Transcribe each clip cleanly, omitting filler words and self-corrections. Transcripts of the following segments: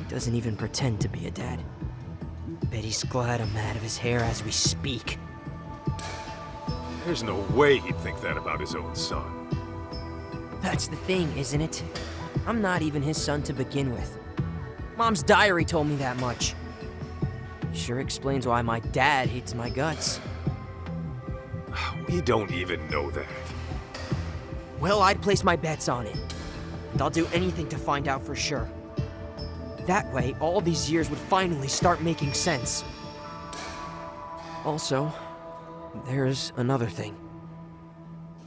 He doesn't even pretend to be a dad. Bet he's glad I'm out of his hair as we speak. There's no way he'd think that about his own son. That's the thing, isn't it? I'm not even his son to begin with. Mom's diary told me that much. Sure explains why my dad hates my guts. We don't even know that. Well, I'd place my bets on it. And I'll do anything to find out for sure. That way, all these years would finally start making sense. Also, there's another thing.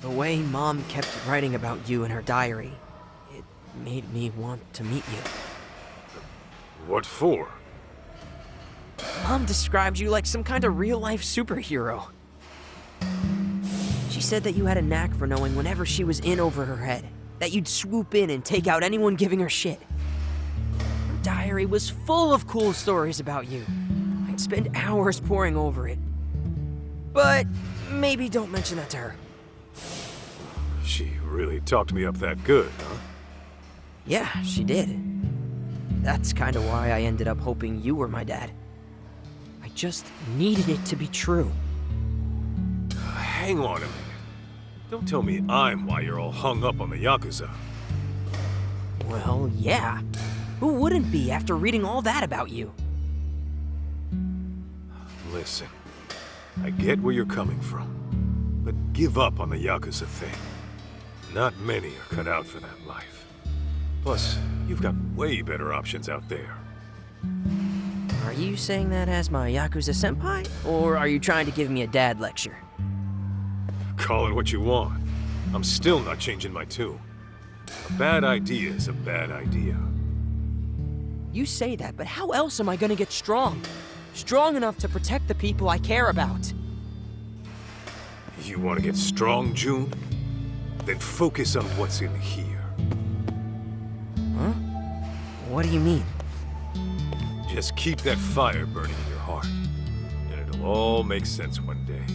The way Mom kept writing about you in her diary, it made me want to meet you. What for? Mom described you like some kind of real-life superhero. She said that you had a knack for knowing whenever she was in over her head, that you'd swoop in and take out anyone giving her shit. Her diary was full of cool stories about you. I'd spend hours poring over it. But maybe don't mention that to her. She really talked me up that good, huh? Yeah, she did. That's kind of why I ended up hoping you were my dad. I just needed it to be true. Hang on a minute. Don't tell me I'm why you're all hung up on the Yakuza. Well, yeah. Who wouldn't be after reading all that about you? Listen, I get where you're coming from, but give up on the Yakuza thing. Not many are cut out for that life. Plus, you've got way better options out there. Are you saying that as my Yakuza senpai? Or are you trying to give me a dad lecture? Call it what you want. I'm still not changing my tune. A bad idea is a bad idea. You say that, but how else am I gonna get strong? Strong enough to protect the people I care about. You want to get strong, June? Then focus on what's in here. Huh? What do you mean? Just keep that fire burning in your heart, and it'll all make sense one day.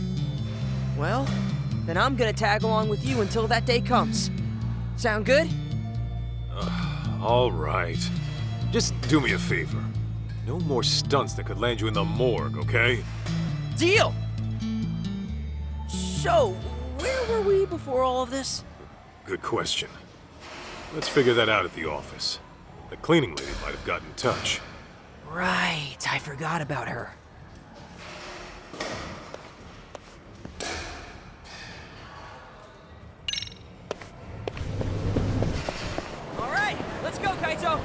Well, then I'm gonna tag along with you until that day comes. Sound good? All right. Just do me a favor. No more stunts that could land you in the morgue, okay? Deal! So, where were we before all of this? Good question. Let's figure that out at the office. The cleaning lady might have gotten in touch. Right, I forgot about her. All right, let's go, Kaito!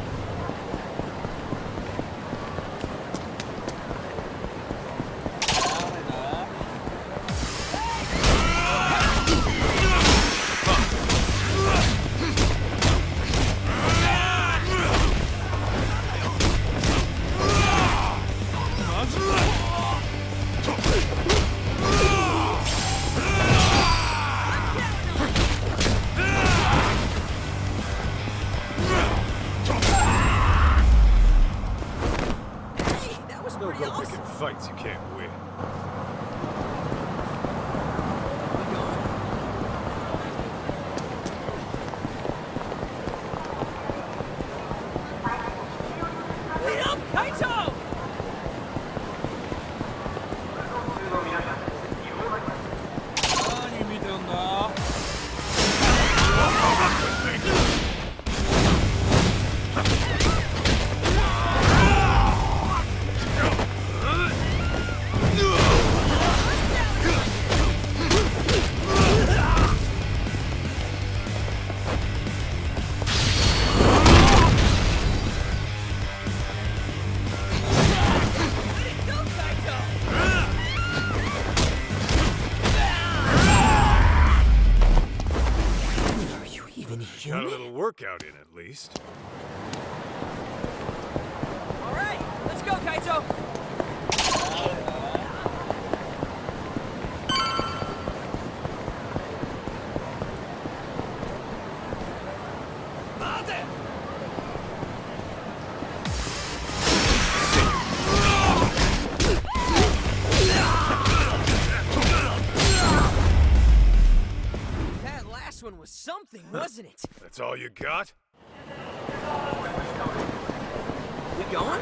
Fights you can't win. Wait up, Kaito! Got a little workout in at least. All right, let's go, Kaito! One was something, wasn't it? That's all you got? Keep going?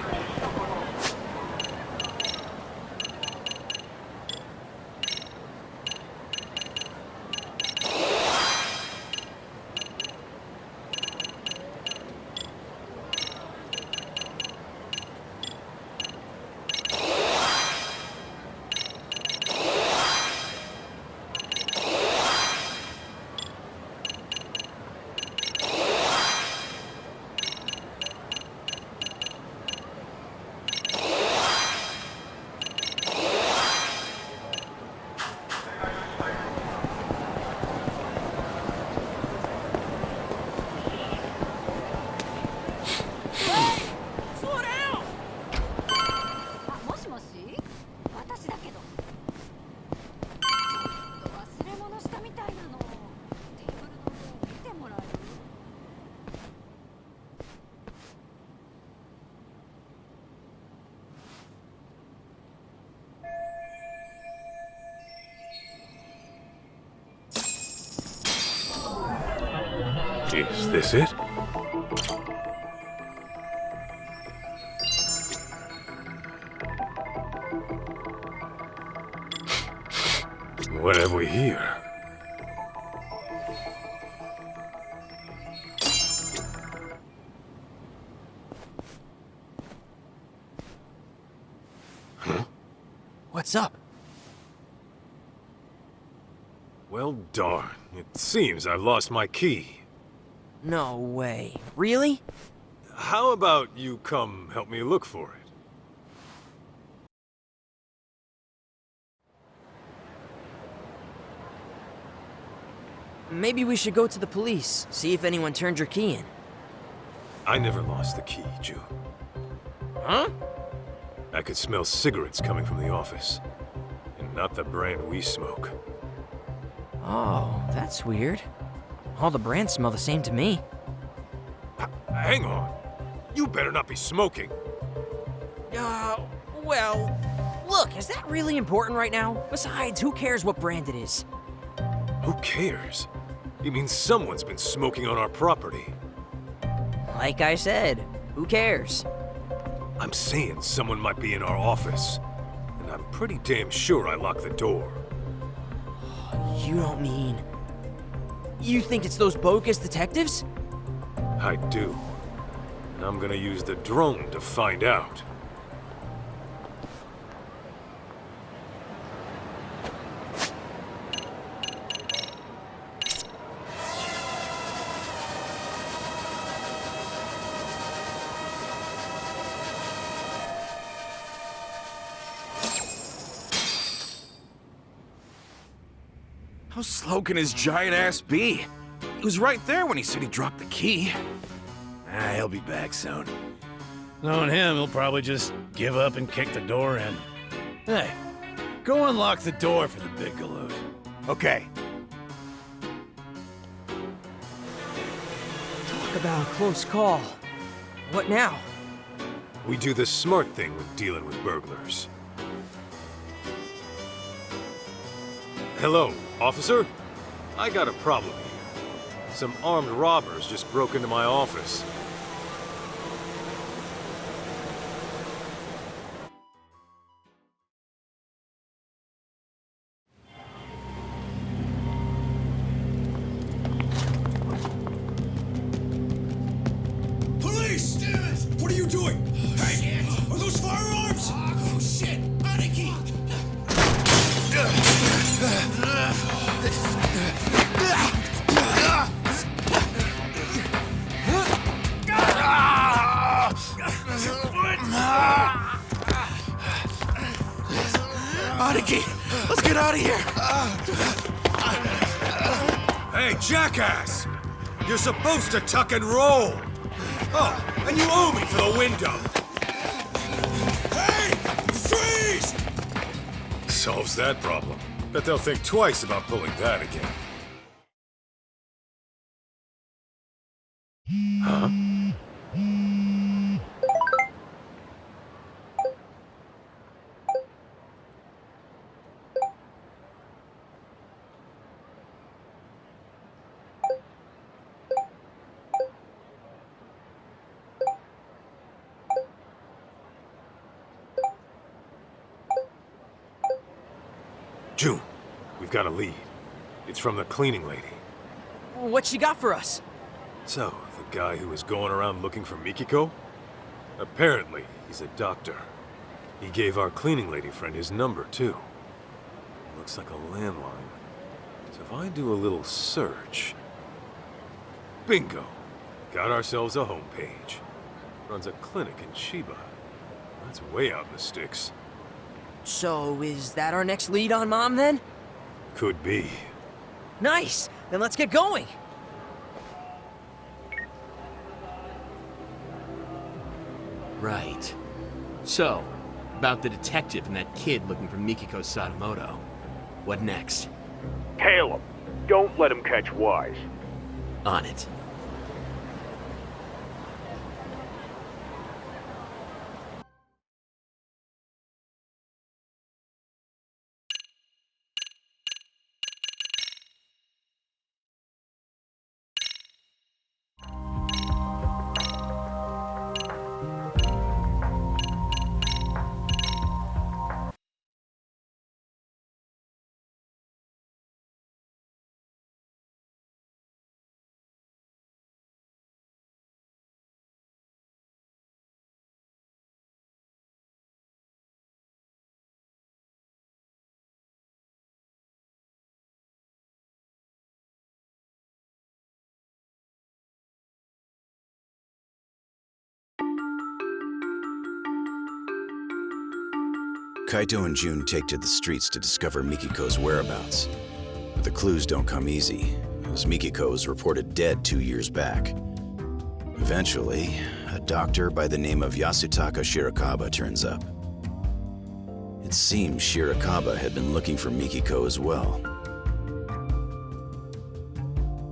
Is this it? What have we here? Huh? What's up? Well, darn. It seems I've lost my key. No way. Really? How about you come help me look for it? Maybe we should go to the police, see if anyone turned your key in. I never lost the key, June. Huh? I could smell cigarettes coming from the office. And not the brand we smoke. Oh, that's weird. All the brands smell the same to me. Hang on. You better not be smoking. Well, look, is that really important right now? Besides, who cares what brand it is? Who cares? You mean someone's been smoking on our property? Like I said, who cares? I'm saying someone might be in our office. And I'm pretty damn sure I locked the door. You don't mean... You think it's those bogus detectives? I do. And I'm gonna use the drone to find out. How slow can his giant ass be? He was right there when he said he dropped the key. He'll be back soon. Knowing him, he'll probably just give up and kick the door in. Hey, go unlock the door for the big galoot. Okay. Talk about a close call. What now? We do the smart thing with dealing with burglars. Hello, officer? I got a problem here. Some armed robbers just broke into my office. Police! Damn it! What are you doing? Hey, are those firearms? Oh shit! Aniki! Aniki, let's get out of here. Hey, jackass! You're supposed to tuck and roll! Oh, and you owe me for the window! Hey! Freeze! Solves that problem. Bet they'll think twice about pulling that again. Huh? June, we've got a lead. It's from the cleaning lady. What she got for us? So, the guy who was going around looking for Mikiko? Apparently, he's a doctor. He gave our cleaning lady friend his number, too. Looks like a landline. So if I do a little search... Bingo! Got ourselves a homepage. Runs a clinic in Chiba. That's way out in the sticks. So, is that our next lead on Mom, then? Could be. Nice! Then let's get going! Right. So, about the detective and that kid looking for Mikiko Sadamoto. What next? Tail him. Don't let him catch wise. On it. Kaito and June take to the streets to discover Mikiko's whereabouts. But the clues don't come easy, as Mikiko was reported dead 2 years back. Eventually, a doctor by the name of Yasutaka Shirakawa turns up. It seems Shirakawa had been looking for Mikiko as well.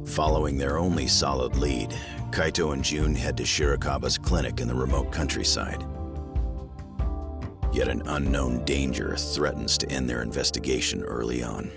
Following their only solid lead, Kaito and June head to Shirakawa's clinic in the remote countryside. Yet an unknown danger threatens to end their investigation early on.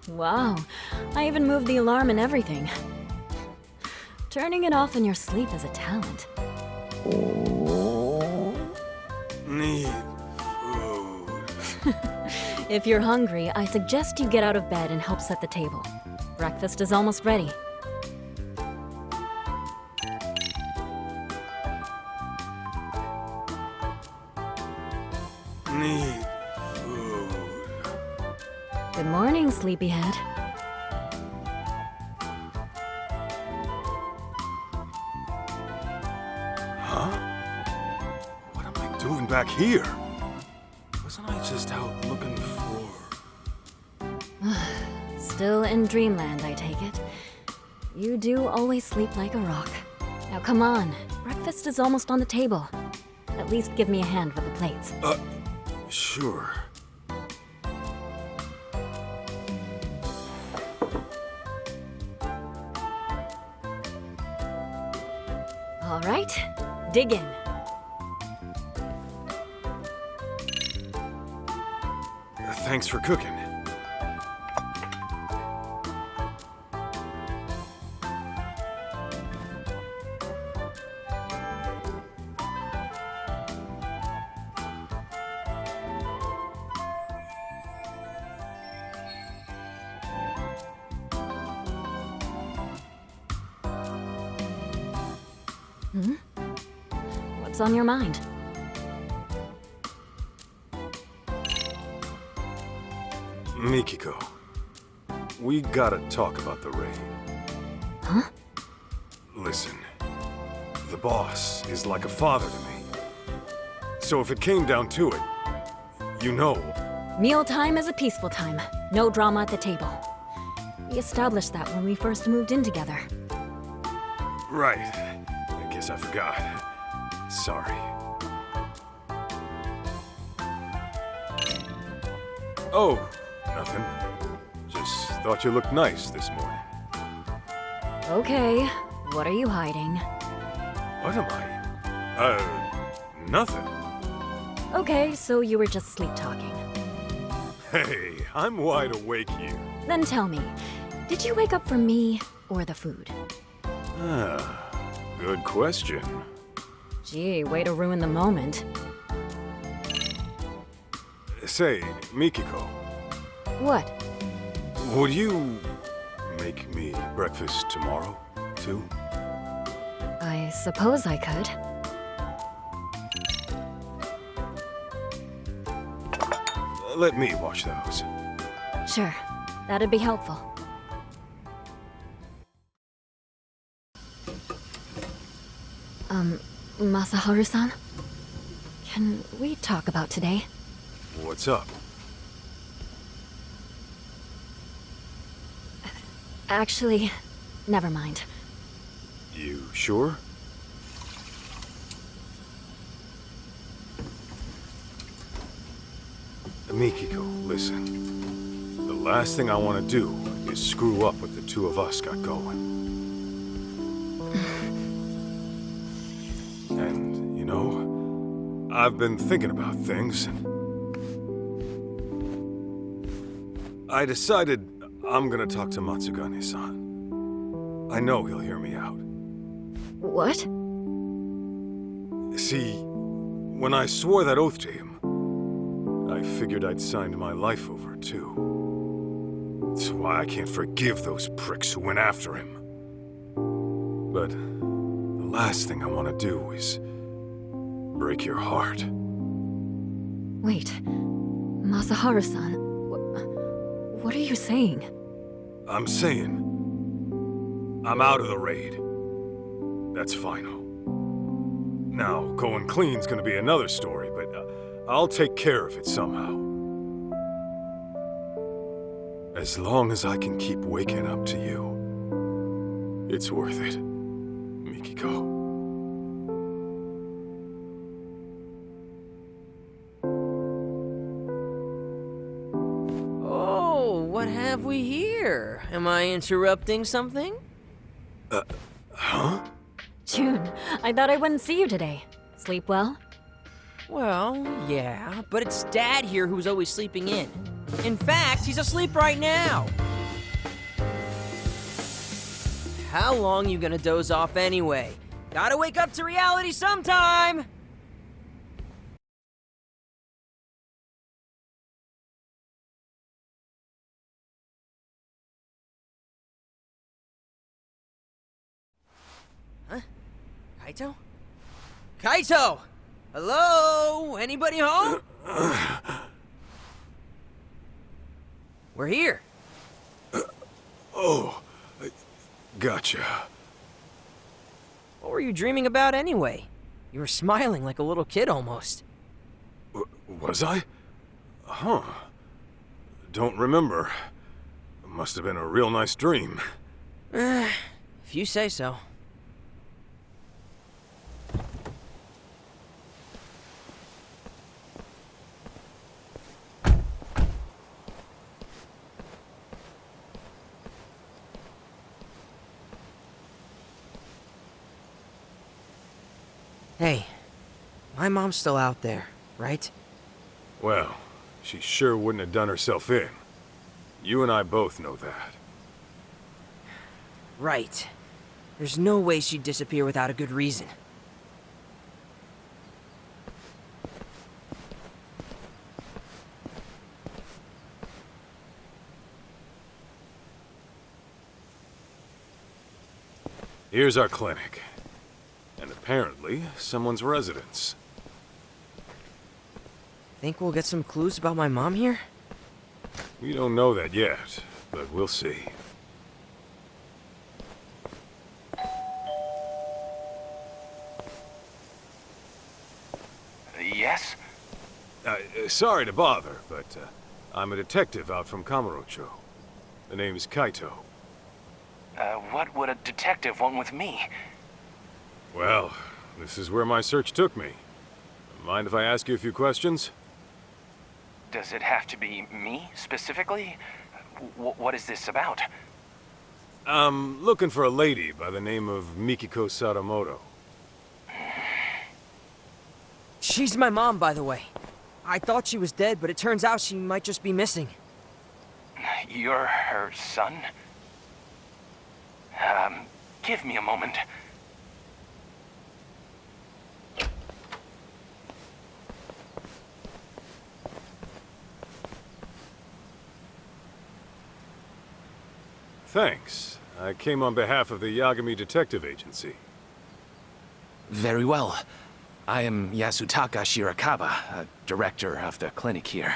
Wow, I even moved the alarm and everything. Turning it off in your sleep is a talent. Need food. If you're hungry, I suggest you get out of bed and help set the table. Breakfast is almost ready. Need food. Good morning, sleepyhead. Huh? What am I doing back here? Wasn't I just out looking for... Still in dreamland, I take it. You do always sleep like a rock. Now come on, breakfast is almost on the table. At least give me a hand with the plates. Sure. All right, dig in. Thanks for cooking. What's on your mind? Mikiko, we gotta talk about the raid. Huh? Listen, the boss is like a father to me. So if it came down to it, you know... Mealtime is a peaceful time. No drama at the table. We established that when we first moved in together. Right. I guess I forgot. Sorry. Oh, nothing. Just thought you looked nice this morning. Okay, what are you hiding? What am I? Nothing. Okay, so you were just sleep talking. Hey, I'm wide awake here. Then tell me, did you wake up for me or the food? Ah, good question. Gee, way to ruin the moment. Say, Mikiko, What? would you make me breakfast tomorrow, too? I suppose I could. Let me wash those. Sure, that'd be helpful. Masaharu-san? Can we talk about today? What's up? Actually, never mind. You sure? Mikiko, listen. The last thing I want to do is screw up what the two of us got going. And, you know, I've been thinking about things, and I decided I'm gonna talk to Matsugane-san. I know he'll hear me out. What? See, when I swore that oath to him, I figured I'd signed my life over, too. That's why I can't forgive those pricks who went after him. But the last thing I want to do is break your heart. Wait, Masaharu-san, what are you saying? I'm saying, I'm out of the raid. That's final. Now, going clean's gonna be another story, but I'll take care of it somehow. As long as I can keep waking up to you, it's worth it, Mikiko. Oh, what have we here? Am I interrupting something? Huh? June, I thought I wouldn't see you today. Sleep well? Well, yeah, but it's Dad here who's always sleeping in. In fact, he's asleep right now. How long you gonna doze off anyway? Gotta wake up to reality sometime! Huh? Kaito? Kaito! Hello? Anybody home? We're here. Oh, gotcha. What were you dreaming about anyway? You were smiling like a little kid almost. Was I? Huh. Don't remember. Must have been a real nice dream. If you say so. Hey, my mom's still out there, right? Well, she sure wouldn't have done herself in. You and I both know that. Right. There's no way she'd disappear without a good reason. Here's our clinic. And apparently, someone's residence. Think we'll get some clues about my mom here? We don't know that yet, but we'll see. Yes? Sorry to bother, but I'm a detective out from Kamurocho. The name's Kaito. What would a detective want with me? Well, this is where my search took me. Mind if I ask you a few questions? Does it have to be me, specifically? What is this about? I'm looking for a lady by the name of Mikiko Sadamoto. She's my mom, by the way. I thought she was dead, but it turns out she might just be missing. You're her son? Give me a moment. Thanks. I came on behalf of the Yagami Detective Agency. Very well. I am Yasutaka Shirakawa, director of the clinic here.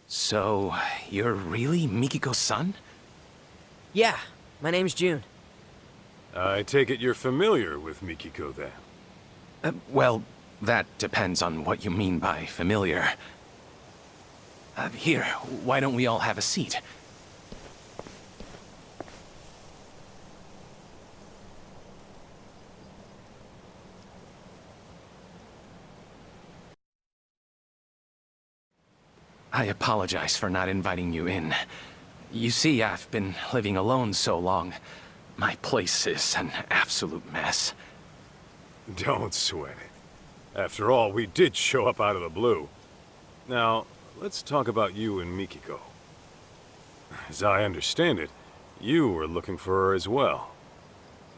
So, you're really Mikiko's son? Yeah, my name's June. I take it you're familiar with Mikiko then? Well, that depends on what you mean by familiar. Here, why don't we all have a seat? I apologize for not inviting you in. You see, I've been living alone so long. My place is an absolute mess. Don't sweat it. After all, we did show up out of the blue. Now, let's talk about you and Mikiko. As I understand it, you were looking for her as well.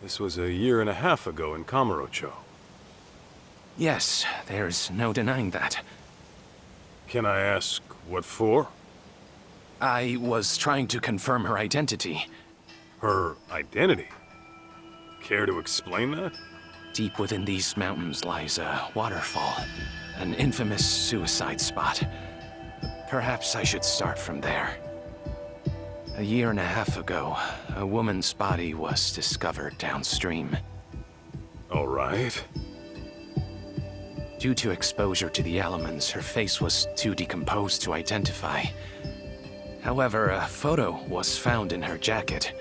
This was a year and a half ago in Kamurocho. Yes, there's no denying that. Can I ask what for? I was trying to confirm her identity. Her identity? Care to explain that? Deep within these mountains lies a waterfall, an infamous suicide spot. Perhaps I should start from there. A year and a half ago, a woman's body was discovered downstream. All right. Due to exposure to the elements, her face was too decomposed to identify. However, a photo was found in her jacket.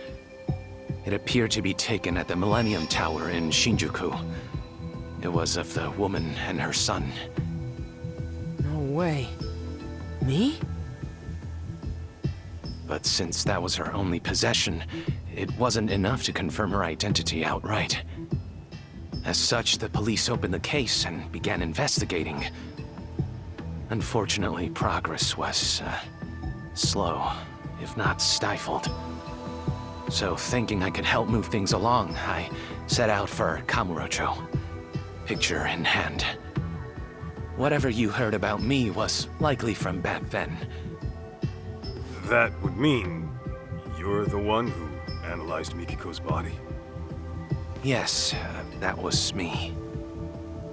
It appeared to be taken at the Millennium Tower in Shinjuku. It was of the woman and her son. No way. Me? But since that was her only possession, it wasn't enough to confirm her identity outright. As such, the police opened the case and began investigating. Unfortunately, progress was slow, if not stifled. So, thinking I could help move things along, I set out for Kamurocho, picture in hand. Whatever you heard about me was likely from back then. That would mean you're the one who analyzed Mikiko's body? Yes, that was me.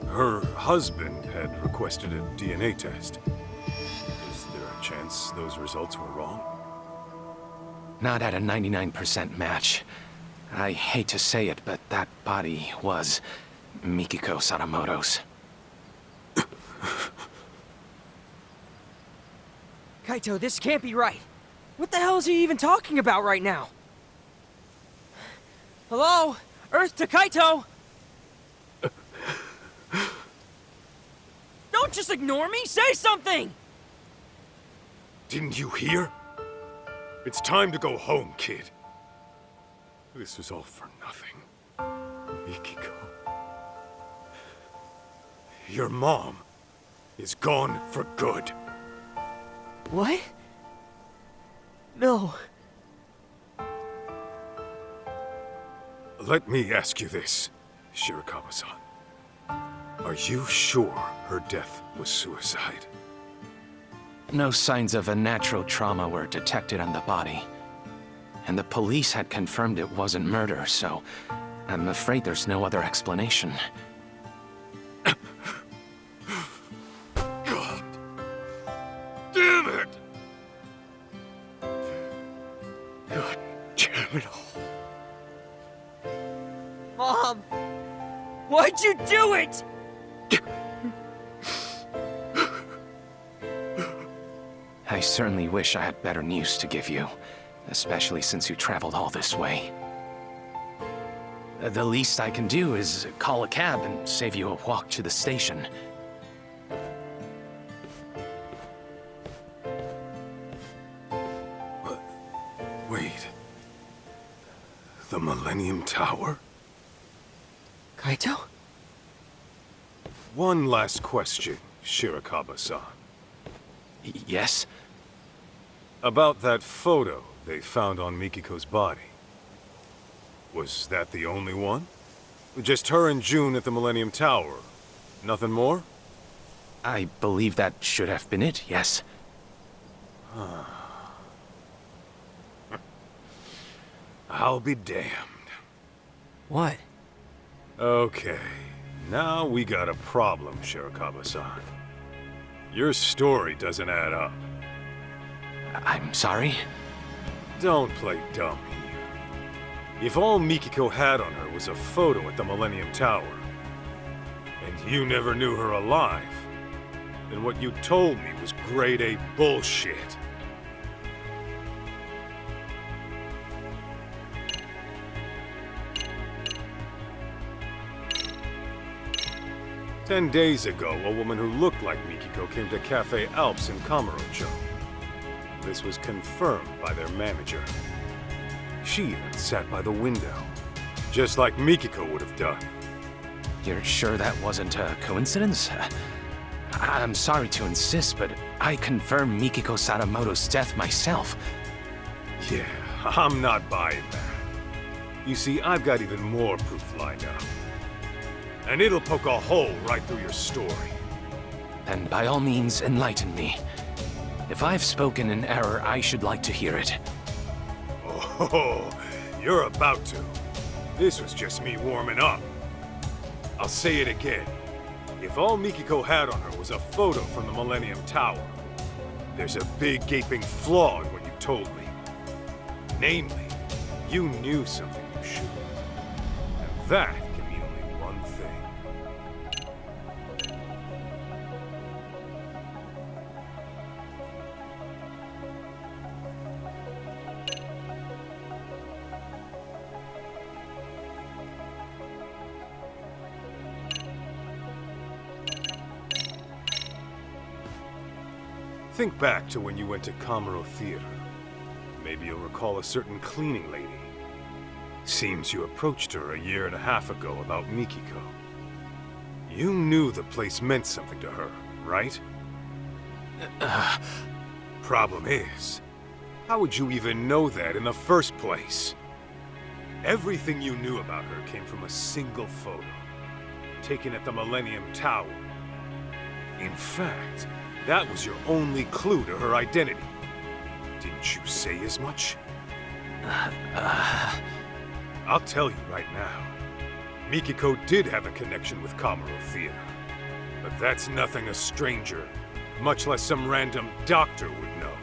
Her husband had requested a DNA test. Is there a chance those results were wrong? Not at a 99% match. I hate to say it, but that body was Mikiko Sadamoto's. Kaito, this can't be right. What the hell is he even talking about right now? Hello? Earth to Kaito! Don't just ignore me! Say something! Didn't you hear? It's time to go home, kid. This was all for nothing. Mikiko. Your mom is gone for good. What? No. Let me ask you this, Shirakawa-san. Are you sure her death was suicide? No signs of a natural trauma were detected on the body. And the police had confirmed it wasn't murder, so I'm afraid there's no other explanation. God damn it! God damn it all. Mom! Why'd you do it? I certainly wish I had better news to give you, especially since you traveled all this way. The least I can do is call a cab and save you a walk to the station. Wait. The Millennium Tower? Kaito? One last question, Shirakawa-san. Yes? About that photo they found on Mikiko's body. Was that the only one? Just her and June at the Millennium Tower? Nothing more? I believe that should have been it, yes. I'll be damned. What? Okay, now we got a problem, Shirakawa-san. Your story doesn't add up. I'm sorry? Don't play dumb here. If all Mikiko had on her was a photo at the Millennium Tower, and you never knew her alive, then what you told me was grade A bullshit. Ten days ago, a woman who looked like Mikiko came to Cafe Alps in Kamurocho. This was confirmed by their manager. She even sat by the window, just like Mikiko would have done. You're sure that wasn't a coincidence? I'm sorry to insist, but I confirmed Mikiko Sadamoto's death myself. Yeah, I'm not buying that. You see, I've got even more proof lined up. And it'll poke a hole right through your story. Then by all means, enlighten me. If I've spoken in error, I should like to hear it. Oh, you're about to. This was just me warming up. I'll say it again. If all Mikiko had on her was a photo from the Millennium Tower, there's a big gaping flaw in what you told me. Namely, you knew something you shouldn't. And that can mean only one thing. Think back to when you went to Kamuro Theater. Maybe you'll recall a certain cleaning lady. Seems you approached her a year and a half ago about Mikiko. You knew the place meant something to her, right? Problem is, how would you even know that in the first place? Everything you knew about her came from a single photo, taken at the Millennium Tower. In fact, that was your only clue to her identity. Didn't you say as much? I'll tell you right now. Mikiko did have a connection with Kamuro Theater. But that's nothing a stranger, much less some random doctor would know.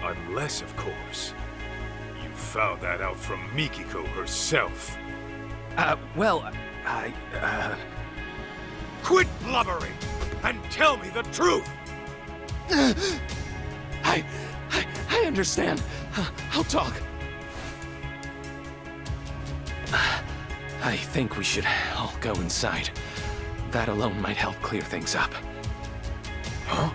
Unless, of course, you found that out from Mikiko herself. Well, Quit blubbering and tell me the truth! I understand. I'll talk. I think we should all go inside. That alone might help clear things up. Huh?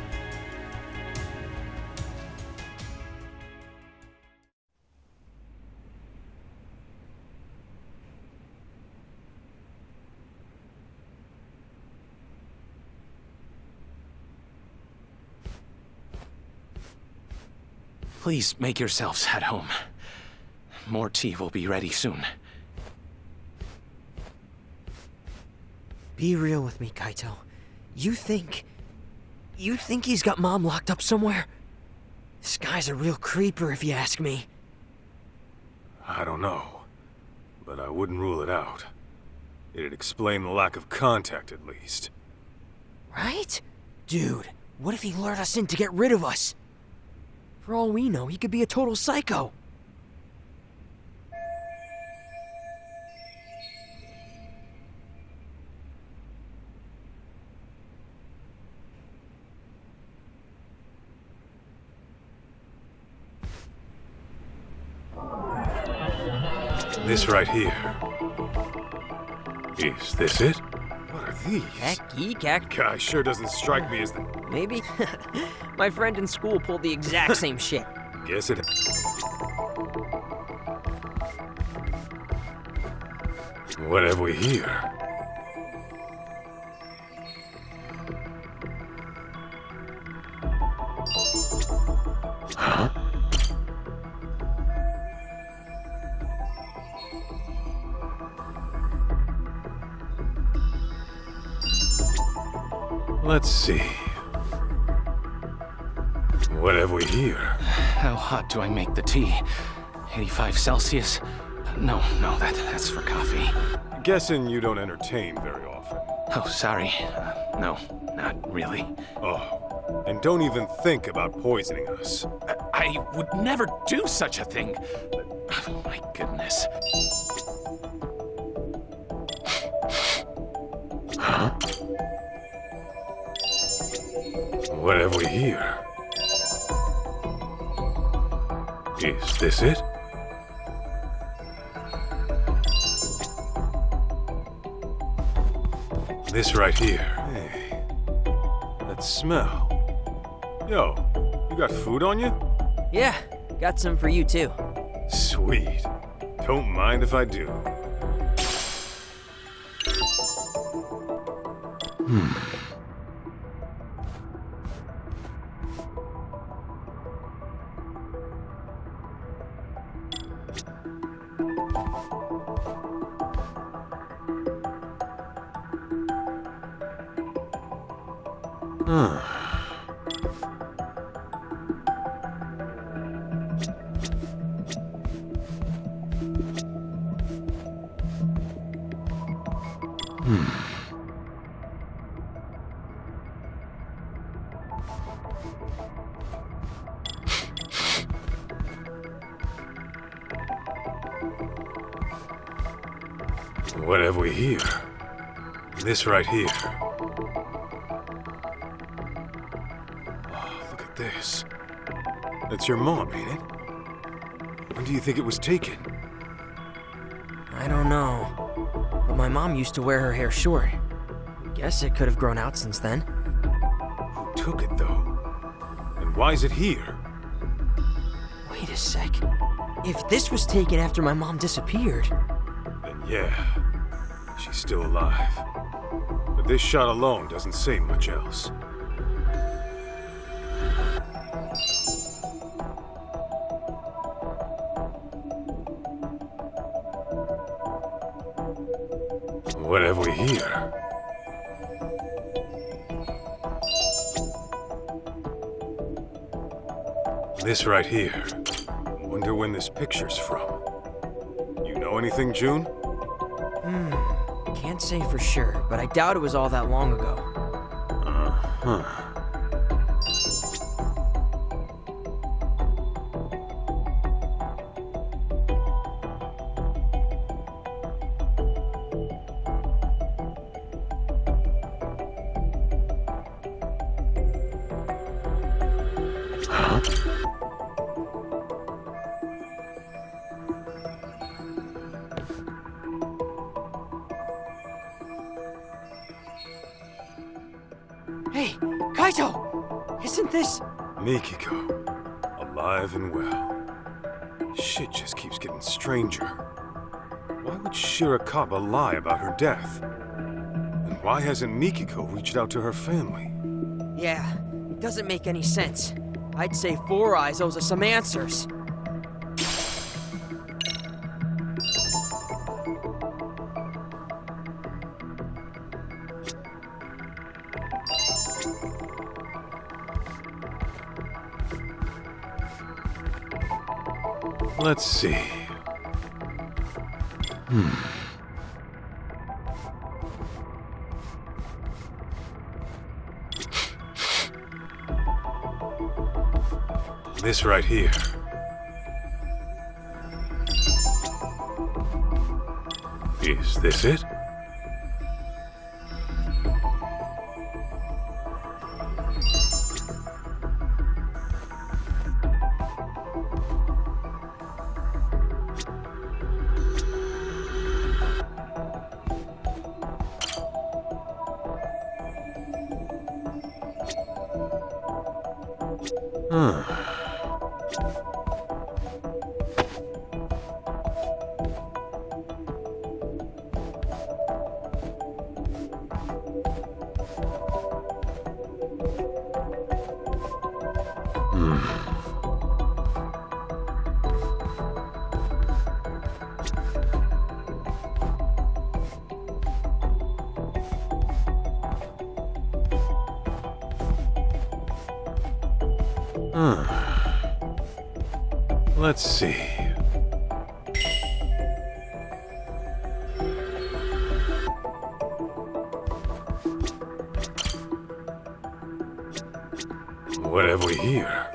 Please make yourselves at home. More tea will be ready soon. Be real with me, Kaito. You think he's got Mom locked up somewhere? This guy's a real creeper, if you ask me. I don't know, but I wouldn't rule it out. It'd explain the lack of contact, at least. Right? Dude, what if he lured us in to get rid of us? For all we know, he could be a total psycho. This right here. Is this it? What are these? Heck, geek, heck. Guy sure doesn't strike me as the... Maybe? My friend in school pulled the exact same shit. Guess it... What have we here? Huh? Let's see. What have we here? How hot do I make the tea? 85 Celsius? No, that's for coffee. Guessing you don't entertain very often. Oh, sorry. No, not really. Oh, and don't even think about poisoning us. I would never do such a thing. Oh, my goodness. Huh? What have we here? Is this it? This right here. Hey, that smell. Yo, you got food on you? Yeah, got some for you too. Sweet. Don't mind if I do. What have we here? This right here. Oh, look at this. That's your mom, ain't it? When do you think it was taken? I don't know. But my mom used to wear her hair short. Guess it could have grown out since then. Who took it, though? And why is it here? Wait a sec. If this was taken after my mom disappeared... Then yeah, she's still alive. But this shot alone doesn't say much else. What have we here? This right here. Wonder when this picture's from. You know anything, June? Can't say for sure, but I doubt it was all that long ago. Uh-huh. Hey, Kaito! Isn't this... Mikiko, alive and well. Shit just keeps getting stranger. Why would Shirakawa lie about her death? And why hasn't Mikiko reached out to her family? Yeah, doesn't make any sense. I'd say Four Eyes owes us some answers. Let's see. This right here. Is this it? Let's see. What have we here?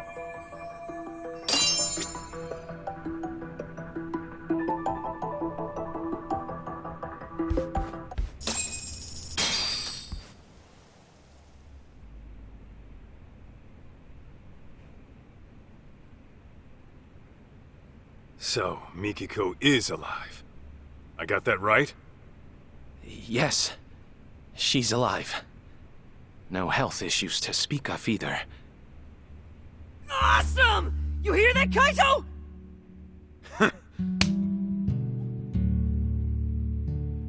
So, Mikiko is alive. I got that right? Yes, she's alive. No health issues to speak of either. Awesome! You hear that, Kaito?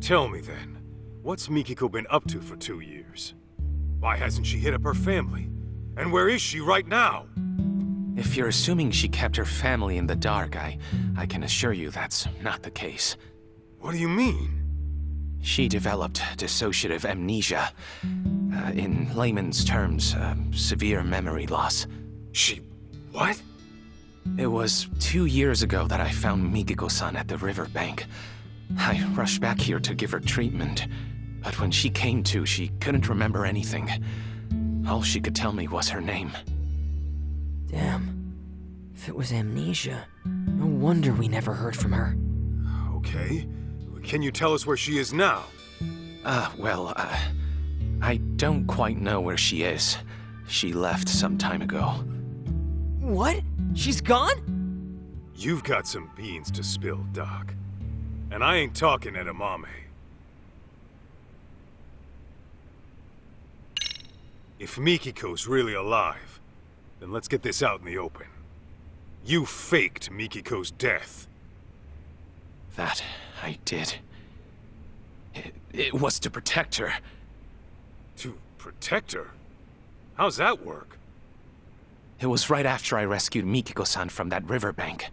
Tell me then, what's Mikiko been up to for 2 years? Why hasn't she hit up her family? And where is she right now? If you're assuming she kept her family in the dark, I can assure you that's not the case. What do you mean? She developed dissociative amnesia. In layman's terms, severe memory loss. She... what? It was 2 years ago that I found Mikiko-san at the riverbank. I rushed back here to give her treatment, but when she came to, she couldn't remember anything. All she could tell me was her name. Damn. If it was amnesia, no wonder we never heard from her. Okay. Can you tell us where she is now? I don't quite know where she is. She left some time ago. What? She's gone? You've got some beans to spill, Doc. And I ain't talking edamame. If Mikiko's really alive, then let's get this out in the open. You faked Mikiko's death. That I did. It was to protect her. To protect her? How's that work? It was right after I rescued Mikiko-san from that riverbank.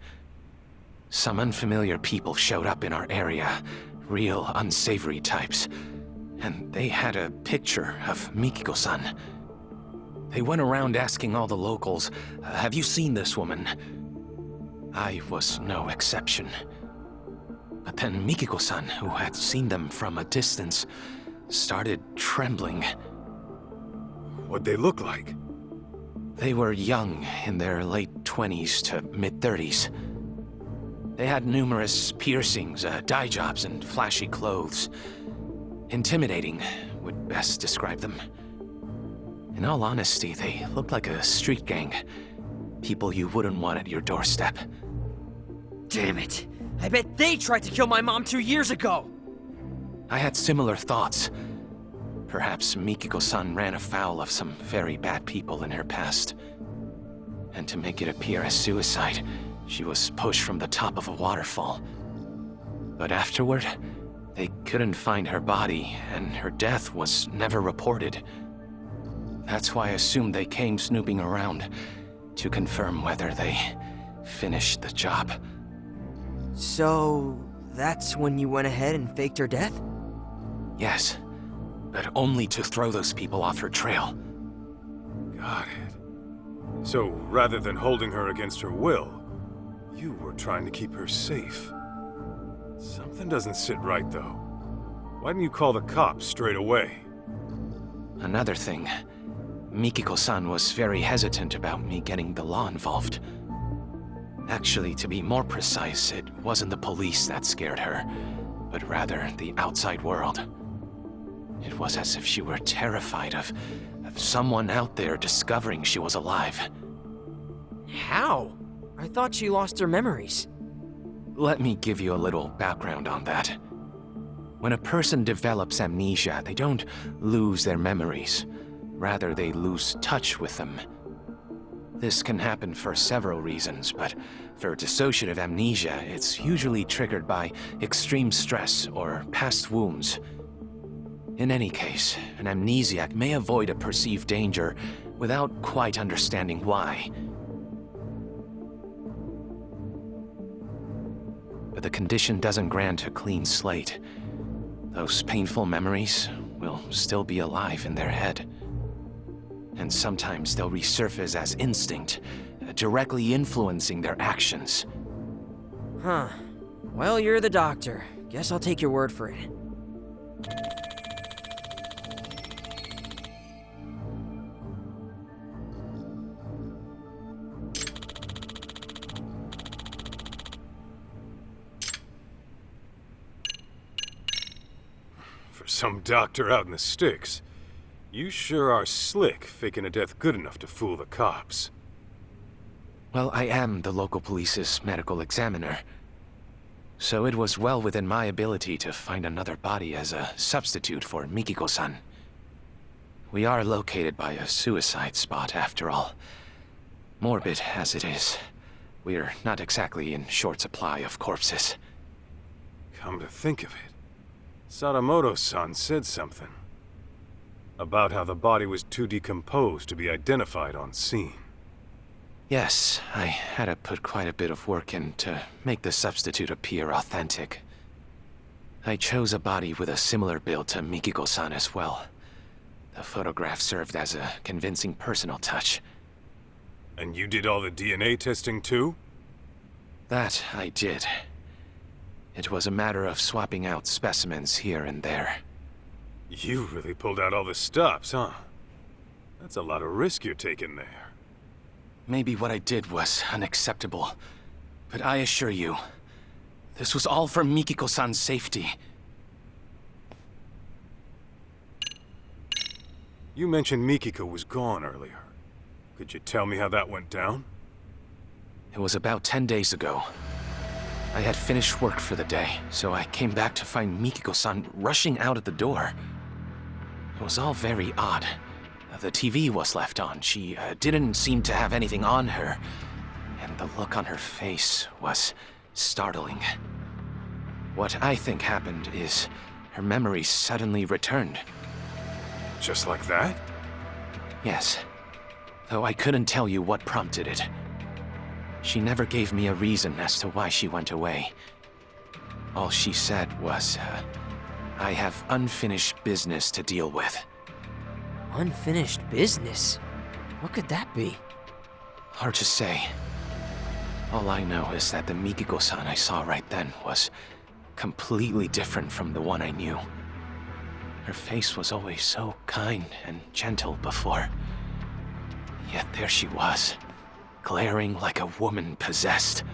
Some unfamiliar people showed up in our area. Real unsavory types. And they had a picture of Mikiko-san. They went around asking all the locals, have you seen this woman? I was no exception. But then Mikiko-san, who had seen them from a distance, started trembling. What'd they look like? They were young, in their late 20s to mid-30s. They had numerous piercings, dye jobs, and flashy clothes. Intimidating would best describe them. In all honesty, they looked like a street gang. People you wouldn't want at your doorstep. Damn it. I bet they tried to kill my mom 2 years ago! I had similar thoughts. Perhaps Mikiko-san ran afoul of some very bad people in her past. And to make it appear as suicide, she was pushed from the top of a waterfall. But afterward, they couldn't find her body, and her death was never reported. That's why I assumed they came snooping around to confirm whether they finished the job. So, that's when you went ahead and faked her death? Yes, but only to throw those people off her trail. Got it. So, rather than holding her against her will, you were trying to keep her safe. Something doesn't sit right, though. Why didn't you call the cops straight away? Another thing, Mikiko-san was very hesitant about me getting the law involved. Actually, to be more precise, it wasn't the police that scared her, but rather the outside world. It was as if she were terrified of someone out there discovering she was alive. How? I thought she lost her memories. Let me give you a little background on that. When a person develops amnesia, they don't lose their memories. Rather, they lose touch with them. This can happen for several reasons, but for dissociative amnesia, it's usually triggered by extreme stress or past wounds. In any case, an amnesiac may avoid a perceived danger without quite understanding why. But the condition doesn't grant a clean slate. Those painful memories will still be alive in their head. And sometimes they'll resurface as instinct, directly influencing their actions. Huh. Well, you're the doctor. Guess I'll take your word for it. For some doctor out in the sticks, you sure are slick faking a death good enough to fool the cops. Well, I am the local police's medical examiner. So it was well within my ability to find another body as a substitute for Mikiko-san. We are located by a suicide spot, after all. Morbid as it is, we're not exactly in short supply of corpses. Come to think of it, Sadamoto-san said something about how the body was too decomposed to be identified on scene. Yes, I had to put quite a bit of work in to make the substitute appear authentic. I chose a body with a similar build to Mikiko-san as well. The photograph served as a convincing personal touch. And you did all the DNA testing too? That I did. It was a matter of swapping out specimens here and there. You really pulled out all the stops, huh? That's a lot of risk you're taking there. Maybe what I did was unacceptable, but I assure you, this was all for Mikiko-san's safety. You mentioned Mikiko was gone earlier. Could you tell me how that went down? It was about 10 days ago. I had finished work for the day, so I came back to find Mikiko-san rushing out of the door. It was all very odd. The TV was left on. She didn't seem to have anything on her, and the look on her face was startling. What I think happened is her memory suddenly returned. Just like that? Yes, though I couldn't tell you what prompted it. She never gave me a reason as to why she went away. All she said was, I have unfinished business to deal with. Unfinished business? What could that be? Hard to say. All I know is that the Mikiko-san I saw right then was completely different from the one I knew. Her face was always so kind and gentle before. Yet there she was, glaring like a woman possessed.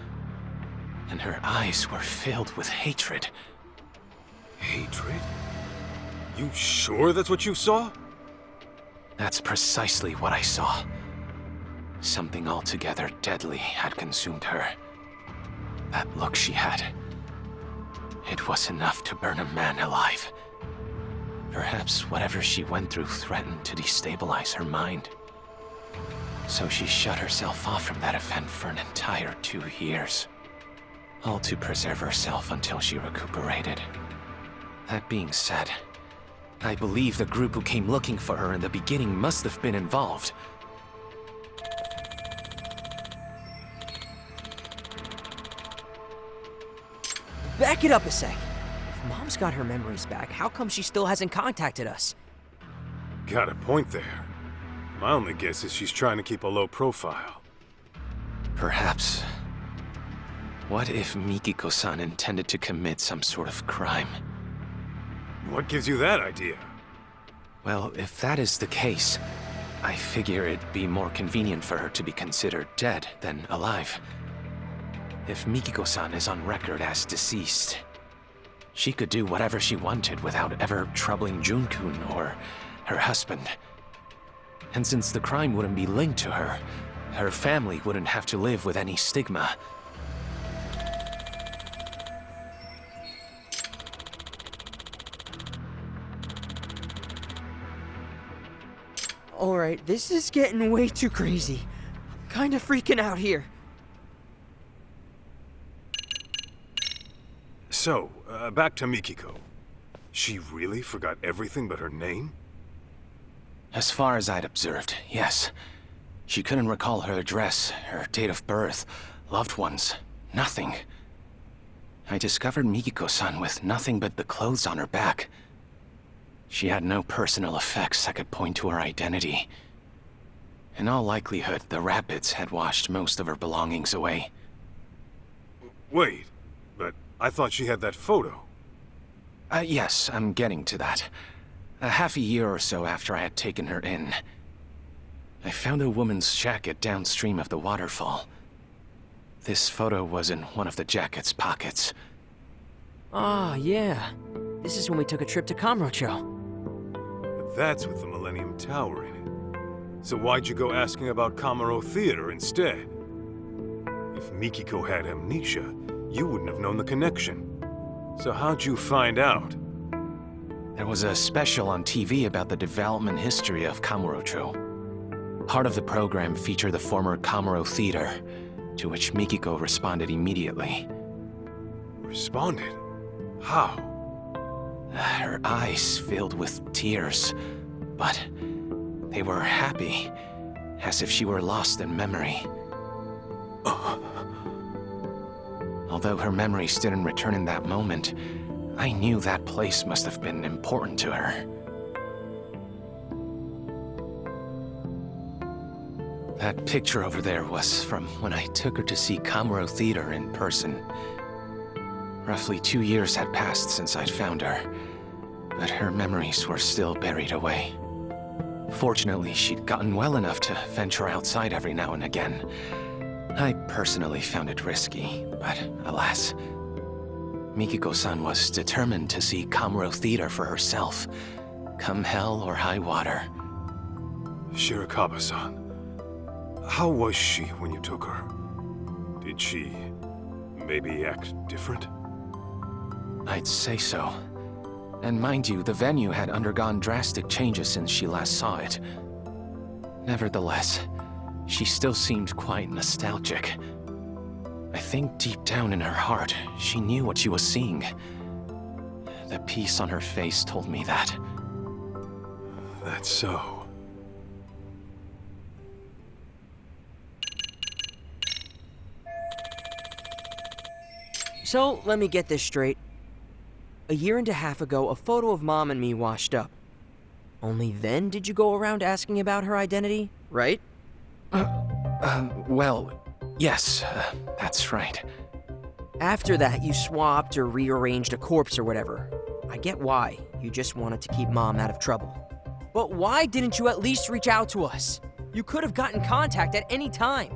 And her eyes were filled with hatred. Hatred? You sure that's what you saw? That's precisely what I saw. Something altogether deadly had consumed her. That look she had, it was enough to burn a man alive. Perhaps whatever she went through threatened to destabilize her mind. So she shut herself off from that event for an entire 2 years. All to preserve herself until she recuperated. That being said, I believe the group who came looking for her in the beginning must have been involved. Back it up a sec. If Mom's got her memories back, how come she still hasn't contacted us? Got a point there. My only guess is she's trying to keep a low profile. Perhaps. What if Mikiko-san intended to commit some sort of crime? What gives you that idea? Well, if that is the case, I figure it'd be more convenient for her to be considered dead than alive. If Mikiko-san is on record as deceased, she could do whatever she wanted without ever troubling Jun-kun or her husband. And since the crime wouldn't be linked to her, her family wouldn't have to live with any stigma. Alright, this is getting way too crazy. I'm kinda freaking out here. So, back to Mikiko. She really forgot everything but her name? As far as I'd observed, yes. She couldn't recall her address, her date of birth, loved ones, nothing. I discovered Mikiko-san with nothing but the clothes on her back. She had no personal effects that could point to her identity. In all likelihood, the rapids had washed most of her belongings away. Wait, but I thought she had that photo. Yes, I'm getting to that. Half a year or so after I had taken her in, I found a woman's jacket downstream of the waterfall. This photo was in one of the jacket's pockets. Ah, yeah. This is when we took a trip to Kamurocho. But that's with the Millennium Tower in it. So why'd you go asking about Kamuro Theater instead? If Mikiko had amnesia, you wouldn't have known the connection. So how'd you find out? There was a special on TV about the development history of Kamurocho. Part of the program featured the former Kamuro Theater, to which Mikiko responded immediately. Responded? How? Her eyes filled with tears, but they were happy, as if she were lost in memory. Although her memories didn't return in that moment, I knew that place must have been important to her. That picture over there was from when I took her to see Kamuro Theater in person. Roughly 2 years had passed since I'd found her, but her memories were still buried away. Fortunately, she'd gotten well enough to venture outside every now and again. I personally found it risky, but alas, Mikiko-san was determined to see Kamuro Theater for herself, come hell or high water. Shirakawa-san, how was she when you took her? Did she maybe act different? I'd say so. And mind you, the venue had undergone drastic changes since she last saw it. Nevertheless, she still seemed quite nostalgic. I think deep down in her heart, she knew what she was seeing. The peace on her face told me that. That's so. So, let me get this straight. A year and a half ago, a photo of Mom and me washed up. Only then did you go around asking about her identity, right? Well, yes, that's right. After that, you swapped or rearranged a corpse or whatever. I get why. You just wanted to keep Mom out of trouble. But why didn't you at least reach out to us? You could have gotten contact at any time.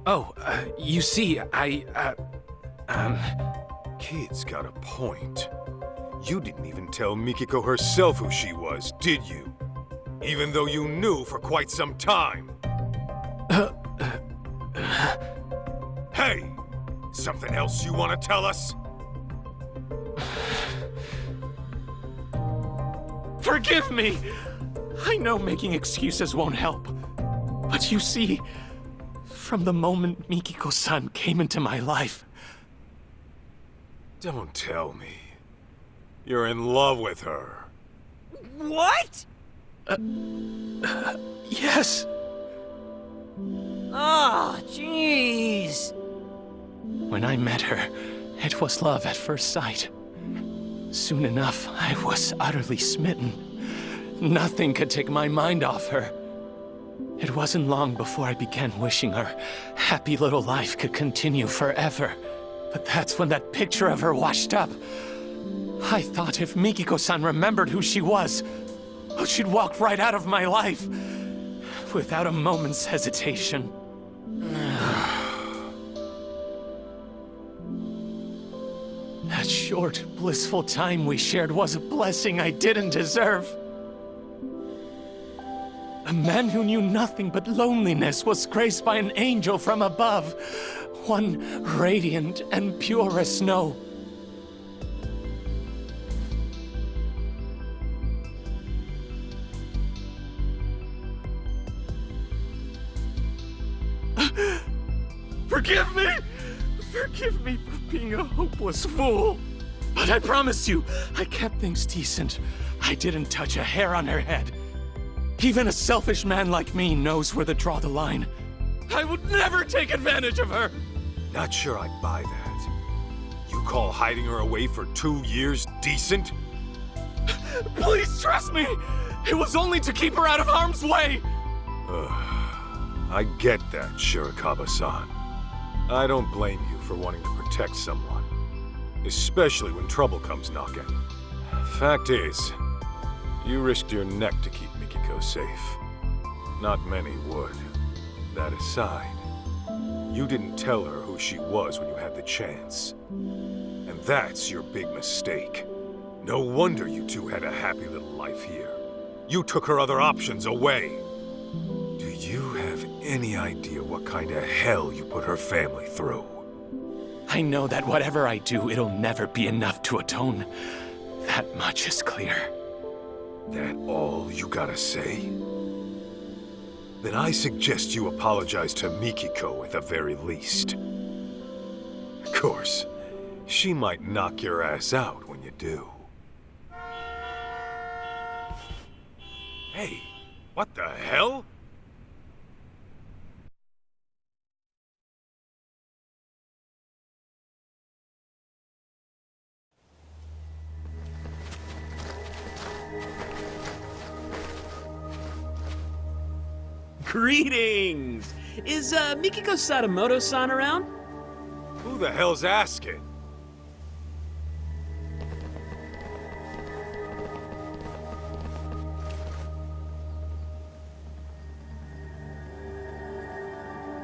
Oh, you see, Kid's got a point. You didn't even tell Mikiko herself who she was, did you? Even though you knew for quite some time. Hey! Something else you want to tell us? Forgive me! I know making excuses won't help. But you see, from the moment Mikiko-san came into my life... Don't tell me. You're in love with her. What? Yes! Ah, jeez. When I met her, it was love at first sight. Soon enough, I was utterly smitten. Nothing could take my mind off her. It wasn't long before I began wishing her happy little life could continue forever. But that's when that picture of her washed up. I thought if Mikiko-san remembered who she was, she'd walk right out of my life, without a moment's hesitation. That short, blissful time we shared was a blessing I didn't deserve. A man who knew nothing but loneliness was graced by an angel from above, one radiant and pure as snow. Forgive me for being a hopeless fool. But I promise you, I kept things decent. I didn't touch a hair on her head. Even a selfish man like me knows where to draw the line. I would never take advantage of her! Not sure I'd buy that. You call hiding her away for 2 years decent? Please trust me! It was only to keep her out of harm's way! I get that, Shirakawa-san. I don't blame you for wanting to protect someone. Especially when trouble comes knocking. Fact is, you risked your neck to keep Mikiko safe. Not many would. That aside, you didn't tell her who she was when you had the chance. And that's your big mistake. No wonder you two had a happy little life here. You took her other options away. Do you have any idea what kind of hell you put her family through? I know that whatever I do, it'll never be enough to atone. That much is clear. That all you gotta say? Then I suggest you apologize to Mikiko at the very least. Of course, she might knock your ass out when you do. Hey, what the hell? Greetings! Is Mikiko Sadamoto-san around? Who the hell's asking?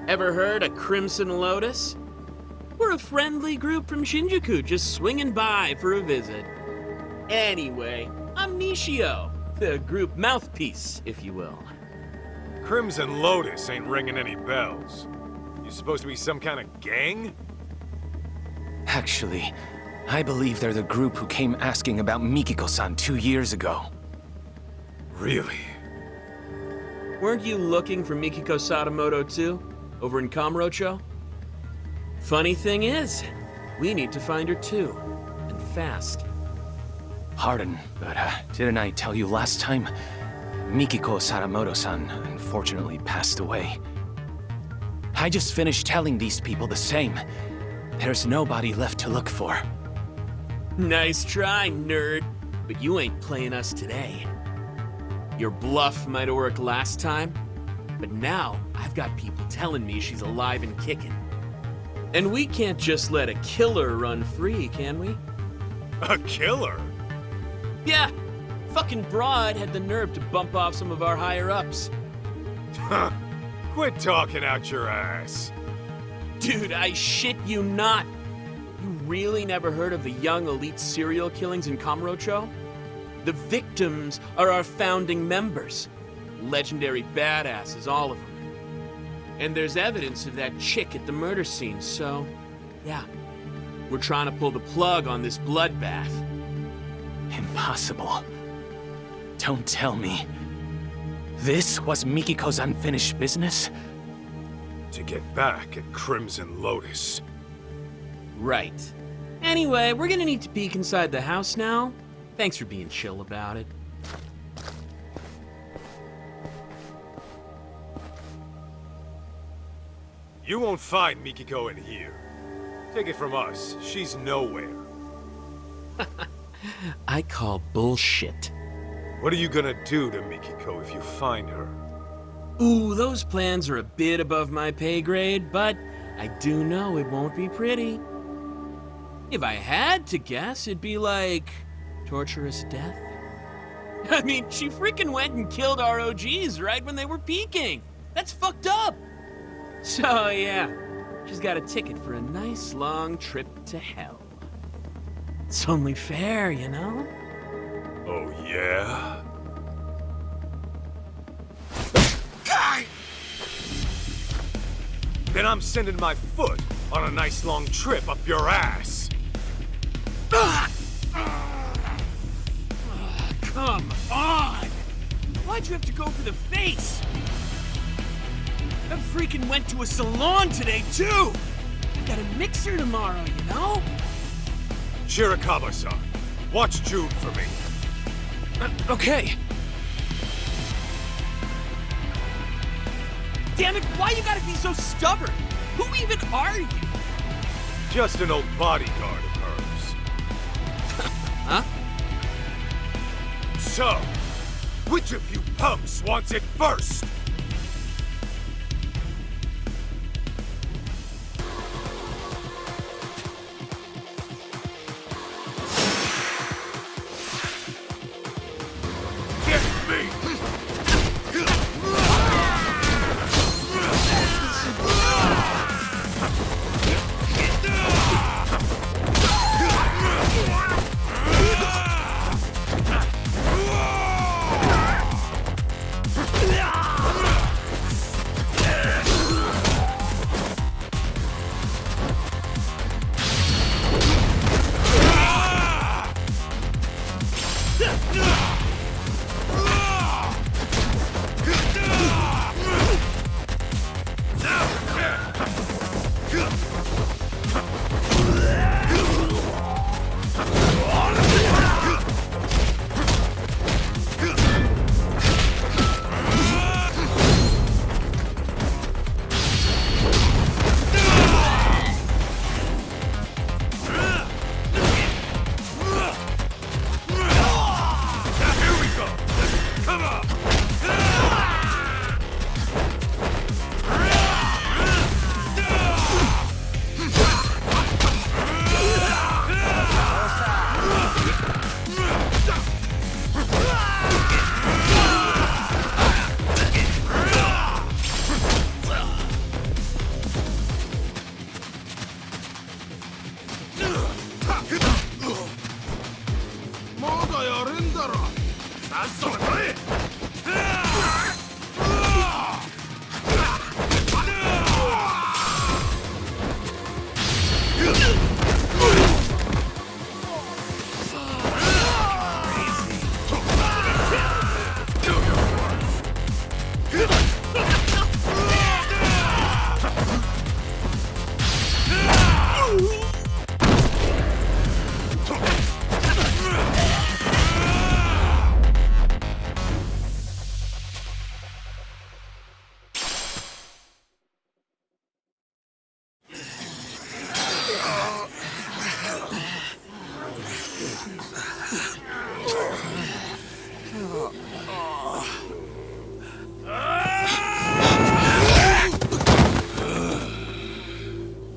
Ever heard of Crimson Lotus? We're a friendly group from Shinjuku just swinging by for a visit. Anyway, I'm Nishio, the group mouthpiece, if you will. Crimson Lotus ain't ringing any bells. You supposed to be some kind of gang? Actually, I believe they're the group who came asking about Mikiko-san 2 years ago. Really? Weren't you looking for Mikiko Sadamoto too, over in Kamurocho? Funny thing is, we need to find her too, and fast. Pardon, but didn't I tell you last time? Mikiko Sadamoto-san unfortunately passed away. I just finished telling these people the same. There's nobody left to look for. Nice try, nerd, but you ain't playing us today. Your bluff might have worked last time, but now I've got people telling me she's alive and kicking. And we can't just let a killer run free, can we? A killer? Yeah, fucking broad had the nerve to bump off some of our higher-ups. Huh. Quit talking out your ass. Dude, I shit you not. You really never heard of the young elite serial killings in Kamurocho? The victims are our founding members. Legendary badasses, all of them. And there's evidence of that chick at the murder scene, so... yeah. We're trying to pull the plug on this bloodbath. Impossible. Don't tell me. This was Mikiko's unfinished business? To get back at Crimson Lotus. Right. Anyway, we're gonna need to peek inside the house now. Thanks for being chill about it. You won't find Mikiko in here. Take it from us, she's nowhere. I call bullshit. What are you gonna do to Mikiko if you find her? Ooh, those plans are a bit above my pay grade, but I do know it won't be pretty. If I had to guess, it'd be like... torturous death? I mean, she freaking went and killed our OGs right when they were peaking. That's fucked up. So, yeah, she's got a ticket for a nice long trip to hell. It's only fair, you know? Oh, yeah? Then I'm sending my foot on a nice long trip up your ass. Come on! Why'd you have to go for the face? I freaking went to a salon today, too! Got a mixer tomorrow, you know? Shirakawa-san, watch Jude for me. Okay. Damn it, why you gotta be so stubborn? Who even are you? Just an old bodyguard of hers. Huh? So, which of you punks wants it first? Get me!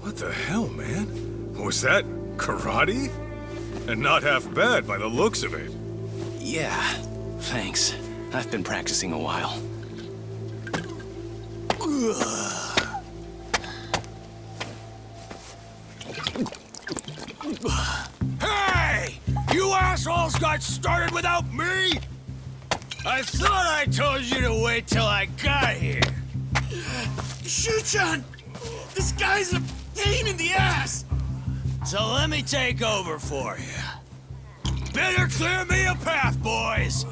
What the hell, man? Was that karate? And not half bad by the looks of it. Yeah, thanks. I've been practicing a while. Hey! You assholes got started without me? I thought I told you to wait till I got here. Shu-chan! This guy's a pain in the ass! So let me take over for you. Better clear me a path, boys!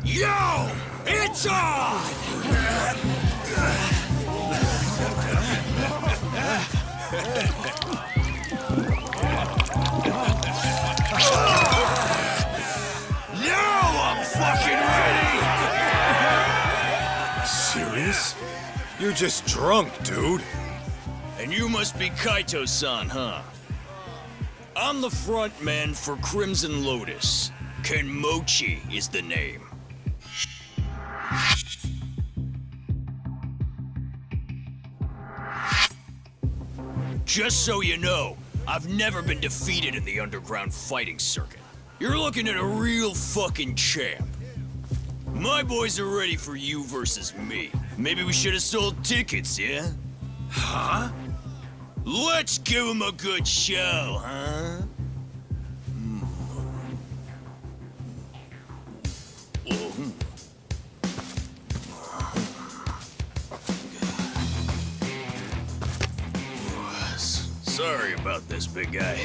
Yo! It's on! Now I'm fucking ready! Serious? You're just drunk, dude. And you must be Kaito-san, huh? I'm the front man for Crimson Lotus. Kenmochi is the name. Just so you know, I've never been defeated in the underground fighting circuit. You're looking at a real fucking champ. My boys are ready for you versus me. Maybe we should have sold tickets, yeah? Huh? Let's give him a good show, huh? Sorry about this, big guy.